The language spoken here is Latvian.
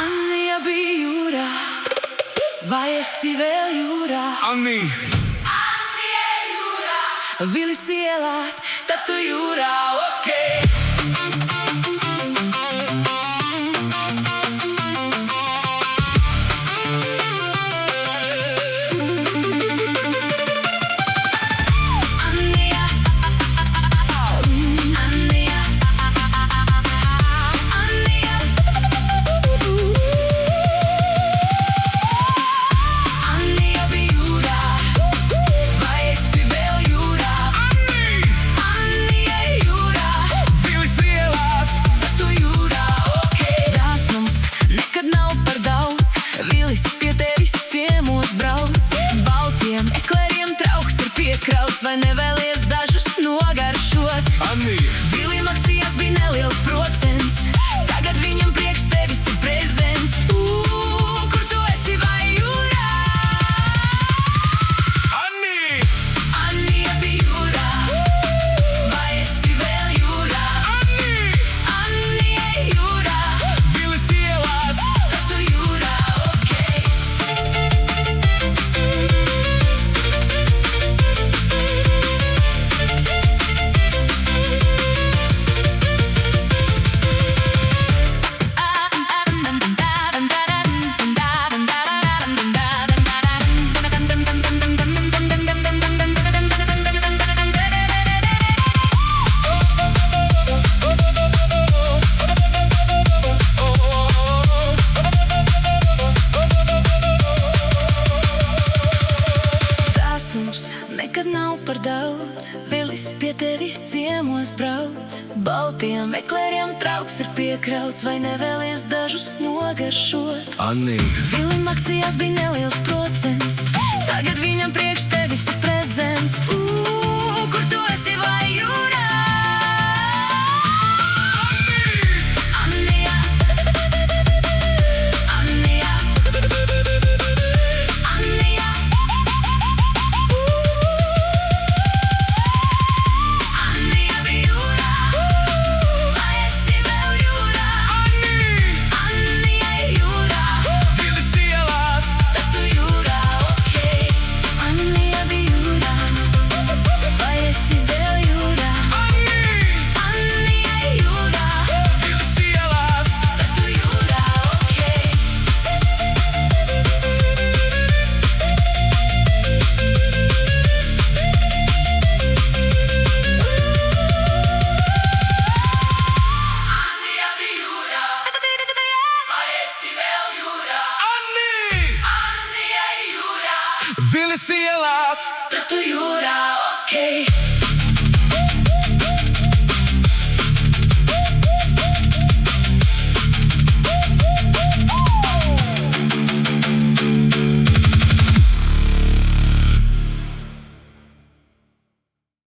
Anija bija jūrā, vai esi vēl jūrā? Anija jūrā, Vilis ielās, tad tu jūrā, ok. Anija, Anija, Anija, Anija bija jūrā, vai esi vēl jūrā? Anija jūrā, Vilis ielās, tad tu jūrā, ok. Dāsnums nekad nav par daudz, Vilis pie tevis ciemos brauc. Baltiem ekleriem trauks ir piekrauts, vai nevēlies dažus nogaršot? Anija, Vilim akcijās bija neliels procents, tagad viņam priekš tevis ir prezents. Kur tu esi vai jūrā? Anija, Anija bija jūrā, vai esi vēl jūrā? Anija jūrā, Vilis ielās, tad tu jūrā, ok. Dāsnums nekad nav par daudz, Vilis pie tevis ciemos brauc. Baltiem ekleriem trauks ir piekrauts, vai nevēlies dažus nogaršot? Anija, Vilim akcijās bija neliels procents, tagad viņam priekš tevis ir prezents. Kur tu esi vai jūrā? Anija, Anija, Anija, Anija bija jūrā, vai esi vēl jūrā? Anija jūrā, Vilis ielās, tad tu jūrā, ok. Anija bija jūrā, vai esi vēl jūrā? Anija jūrā, Vilis ielās, tad tu jūrā, ok. Anija bija jūrā, vai esi vēl jūrā? Anija, Anija jūrā, Vilis ielās.